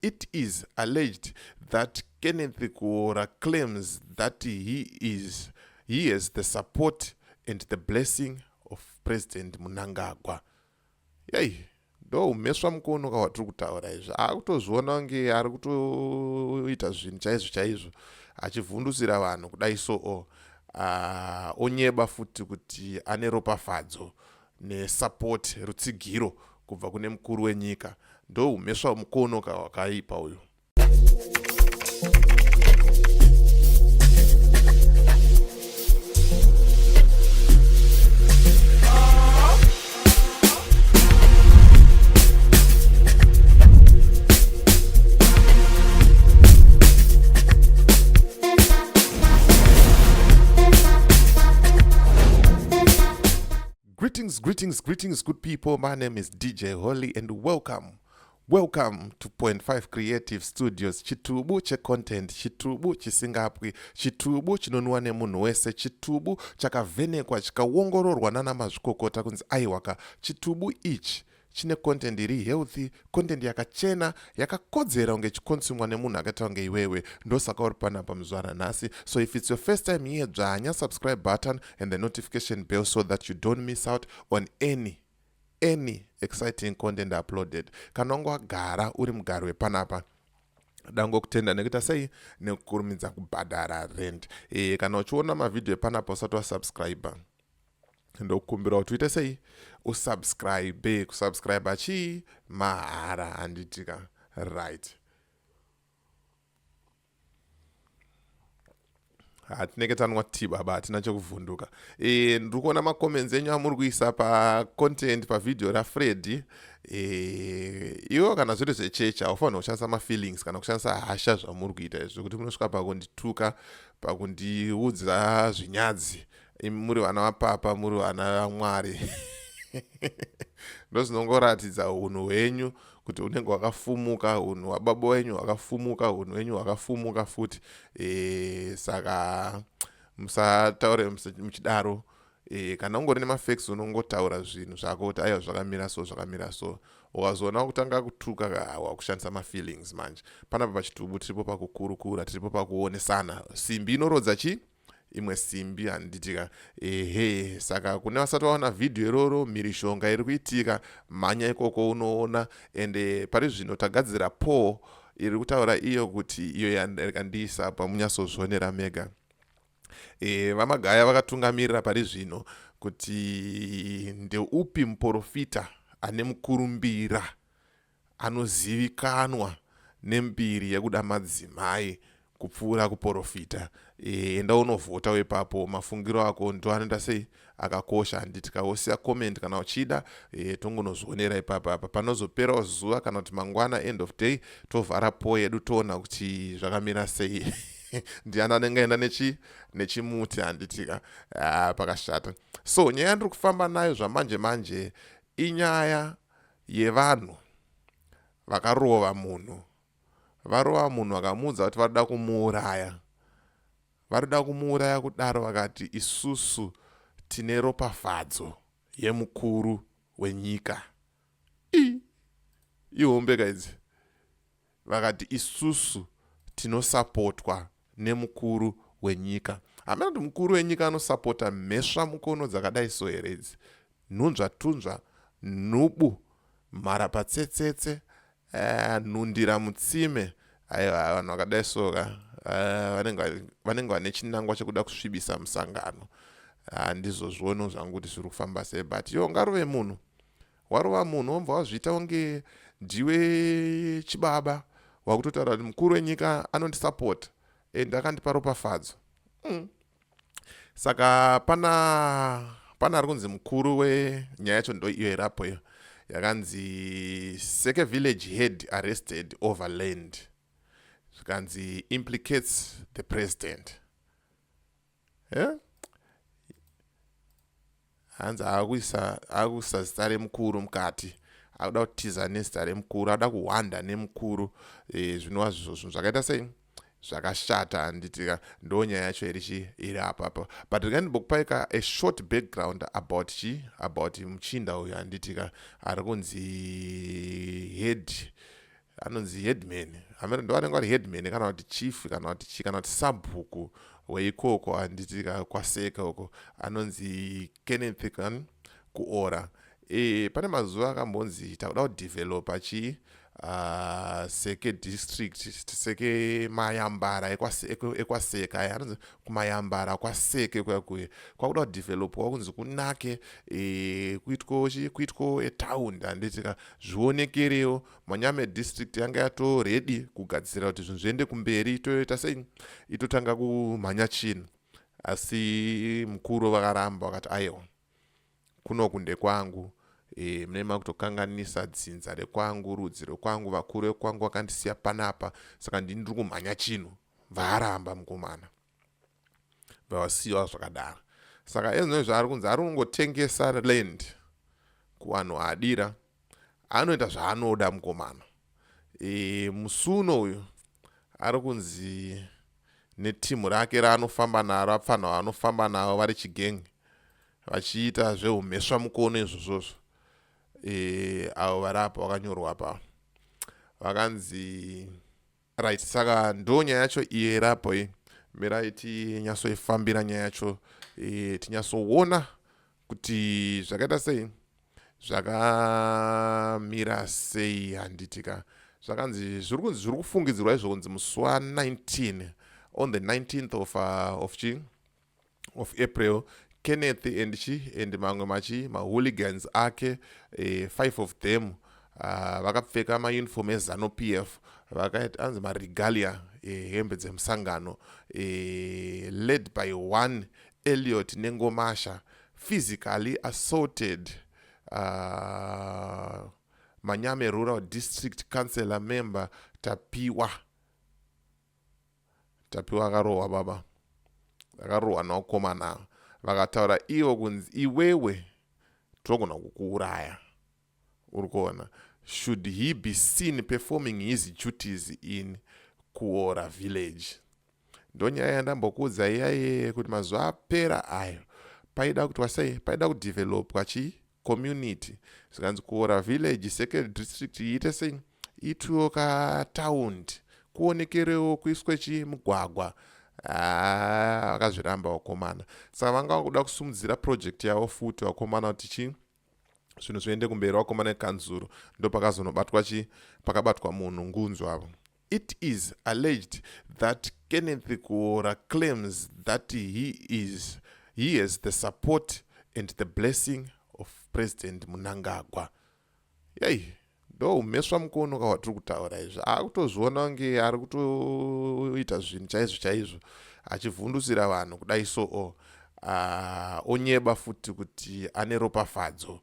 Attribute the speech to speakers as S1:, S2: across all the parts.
S1: It is alleged that Kenneth Kuora claims that he has the support and the blessing of President Mnangagwa. Yay, ndo umeswa mukono kwatiri kutaura izvi. Akutozviona kunge ari kutoita zvinhu chaizvo achivhundusira vanhu kudai so onyeba futi kuti ane ropafadzo nesupport rutsigiro kubva kune mukuru wenyika. Ndo umeswa mukono wakaipa uyu. Greetings, good people. My name is DJ Holly and welcome to Point 5 Creative Studios. Chitubu che content, chitubu chisingapwi, chitubu chinonwa nemunhu wese, chitubu chakavhenekwa chikaongororwa nana mazvikokota kunzi aiwaka. Chitubu ichi chine content iri healthy, content yakachena, yakakodzera unge chikonsumwa nemunhu akaita unge iwewe. Ndosaka uri panapa muzuva ranhasi. So if it's your first time here, dzvanya subscribe button and the notification bell so that you don't miss out on any exciting content uploaded. Kana unge wagara uri mugari wepanapa, dango kutenda nekuita sei nekukurumidza kubhadhara rent. Kana uchiona mavideo epanapa usati wasubscriber, ndokukumbira kuti uite sei usubscribe. Kusubscribe chii mahara handitika right. Hatinenge tanwa baba, hatina chekuvhunduka. Ndiri kuona macomments enyu amuri kuisa pacontent pavideo raFreddy. Iwo kana zviri zvechechi haufanira kushandisa mafeelings kana kushandisa hasha zvamuri kuita izvi, kuti munosvika pakundituka, pakundiudza zvinyadzi. Muri vana vapapa, muri vana vaMwari. Ndozvinongoratidza unhu hwenyu kuti unenge wakafumuka, unhu wababa wenyu wakafumuka, unhu wenyu wakafumuka futi. Saka musataure muchidaro. Kana ungori nemafacts unongotaura zvinhu zvako kuti aiwa zvakamira so. Ukazoona kutanga kutuka wakushandisa mafeelings manje. Panapa pachitubu tiripo pakukurukura, tiripo pakuonesana. Simbi inorodza chi? Imwe simbi handitika. Saka kune vasati vaona video iroro, mhirishonga iri kuitika, mhanya ikoko unoona. Ende pari zvino tagadzira poll iri kutaura iyo kuti iyo yandiisa pamunyasozvionera mega. Vamagaya vakatungamirira pari zvino kuti ndeupi muprofita ane mukurumbira anozivikanwa nembiri yekuda madzimai kupfuura kuprofita. Enda unovhota wepapo, mafungiro ako ndo anoenda sei akakosha. Handitika wosiya comment kana uchida, tongonozvionera ipapo apa. Panozopera zuva kana kuti mangwana end of day tovhara poll yedu toona kuti zvakamira sei. Ndiani anenge aenda nechimuti handitika. Pakashata. So nyaya ndiri kufamba nayo zvamanje inyaya yevanhu vakarova munhu. Varova munhu vakamuudza kuti varida kumuuraya. Varida kumuuraya kudaro vakati isusu tine ropafadzo yemukuru wenyika. Ihombe kaidzi. Vakati isusu tinosapotwa nemukuru wenyika. Hamena kuti mukuru wenyika anosapota mhesva mukono dzakadai so here idzi. Nhunzva tunzva, nhubu, mharapatsetsetse, nhundira mutsime. Aiwa vanhu vakadai soka vanenge vane chinangwa chekuda kusvibisa musangano. Ndizvo zviono zvangu kuti zviri kufamba sei. But ngarove munhu. Warova munhu wobva wazviita unge ndiwe chibaba wakutotaura kuti mukuru wenyika anondisapota ende akandipa ropafadzo. Saka pana ari kunzi mukuru wenyaya yacho ndo iyo irapo iyo yakanzi Seke village head arrested over land. Zvikanzi implicates the president. Hanzi akuisa zita remukuru mukati. Akuda kutiza nezita remukuru, akuda kuhwanda nemukuru. Zvinova zvinhu zvakaita sei zvakashata handitika. Ndo nyaya yacho iri apa. But ndingandibokupaika a short background about muchinda uyu handitika ari kunzi head anonzi headman amene ndo anenge ari headman kana kuti chief kana kuti sabhuku weikoko anditi kwaseka uko anonzi Kenneth kan Kuora. Pane mazuva akambonzi takuda kudevelopa seke district seke mayambara ekwaseka anonzi kumayambara kwaseke kwakuye kwakuda kudevelopwa kunzi kunake kuitko etown anditika zvionekerewo manyame district yanga yato ready kugadzira kuti zvinhu zviende kumberi toita sei itotanga kumhanya chino asi mukuru vakaramba vakati aiwa kuno kunde kwangu mnema kutokanganisa dzinza rekwangu rudzi rekwangu vakuru vekwangu vakandisiya panapa saka ndiri kumhanya chino varamba mukomana vasiyiwa zvakadaro saka ezvino zvaari kunzi ari kungotengesa land kuvanhu adira anoita zvaanoda mukomana musuno uyu ari kunzi netimu rake raanofamba naro apfanwa vanofamba navo vari chigengi vachiita zveumheswa mukono izvozvozvo avo variapa vakanyorwa pa vakanzi right. Saka ndo nyaya yacho iye rapo mirai tinyatsoifambira nyaya yacho tinyatsoona kuti zvakaita sei zvakamira sei handitika zvakanzi zviri kufungidzirwa izvo kunzi musi wa19 on the 19th of April Kenneth and mamwe mahooligans ake 5 of them vakapfeka mauniform ezanu PF vakaita anzi maregalia hembe dzemusangano led by one Elliot Nengomasha physically assaulted Manyame Rural District Councillor member Tapiwa akarohwa baba akarohwa nakomana vakataura iwo kunzi iwewe togona kukuuraya uri kuona should he be seen performing his duties in Kuora village. Ndo nyaya yandambokuudza iyaye kuti mazuva apera ayo paida kuti wasei paida kudevelopwa community zvikanzi Kuora village second district iite sei itiwo kataundi kuonekerewo kuiswe mugwagwa vakazviramba vakomana saka vanga vakuda kusimudzira project yavo futi vakomana kuti zvinhu zviende kumberi vakomana ekanzuro ndo pakazonobatwa pakabatwa munhu ngunzva avo. It is alleged that Kenneth Kuora claims that he has the support and the blessing of President Mnangagwa. Ndo umheswa mukono kawatiri kutaura izvo akutozviona kunge ari kutoita zvinhu chaizvo achivhundusira vanhu kudai so onyeba futi kuti ane ropafadzo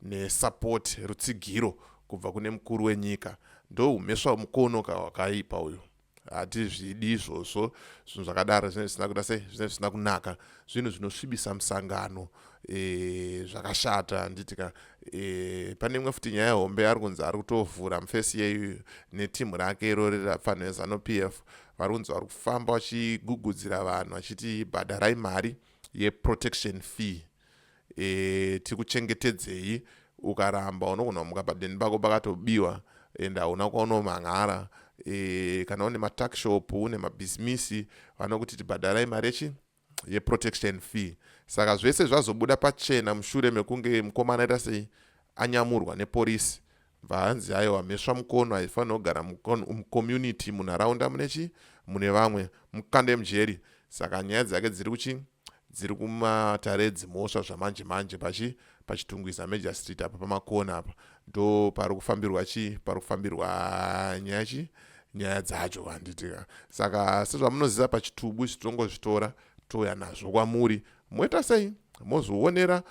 S1: nesupport rutsigiro kubva kune mukuru wenyika. Ndo umheswa mukono kawakaipa uyu hatizvidi izvozvo zvinhu zvakadaro zvisina kuda sei zvisina kunaka zvinhu zvinosvibisa musangano zvakashata nditika pane imwe futi nyaya yehombe ari kunzi ari kutovhura mufesi yeyu netimu rake irori rapfanho ezanu PF vari kunzi vari kufamba vachigugudzira vanhu vachiti bhadharai mari yeprotection fee tikuchengetedzei ukaramba unogona kumuka padeni pako pakatobiwa ende hauna kwaunomhan'ara kana une matakshop une mabhizimisi vanokuti tibhadharai mari yeprotection fee. Saka zvese zvazobuda pachena mushure mekunge mukomana aita sei anyamurwa nepolisi vanzi ayo wamheswa mukono haifanira kugara mucommunity munharaunda mune vamwe mukande mujeri. Saka nyaya dzake dziri kumatare dzimhosva zvamanje manje pachitungwiza Major Street apa pamakona apa ndo pari kufambirwa nyaya dzacho handitika. Saka sezvamunoziva pachitubu tongozvitora touya nazvo kwamuri moita sei mozvionera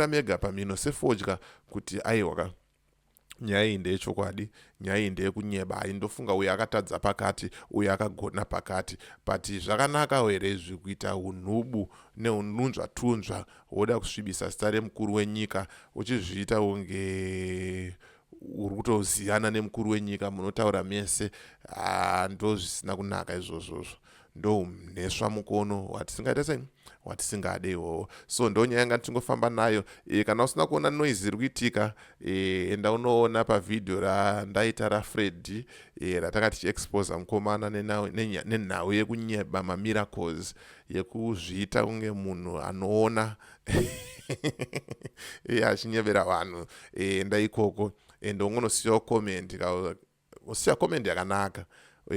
S1: mega pamino sefodya kuti aiwa nyaya iyi ndeyechokwadi nyaya iyi ndeyekunyeba haindofunga uyu akatadza pakati uyu akagona pakati but zvakanaka here izvi kuita unhubu neununzva tunzva woda kusvibisa zita remukuru wenyika uchizviita unge uri kutoziyana nemukuru wenyika munotaura mese ndo zvisina kunaka izvozvozvo. ndo mhesva mukono watisingaita sei watisingade iwowo. So ndo nyaya yanga tingofamba nayo. Kana usina kuona noise iri kuitika, enda unoona pavhidhio randaita raFred ratanga tichiexposa mukomana nenhau yekunyeba mamiracles, yekuzviita kunge munhu anoona achinyevera vanhu. Enda ikoko ndongonosiyawo comment. Usiya comment yakanaka,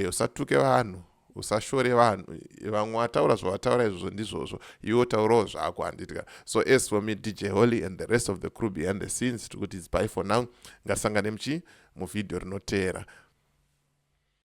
S1: usatuke vanhu, usashore vanhu. Vamwe vataura zvavataura izvozvo ndizvozvo, iwo taurawo zvako handitika. So as for me, DJ Holly and the rest of the crew behind the scenes, tikuti it's bye for now. Ngasangane muvhidhio rinoteera.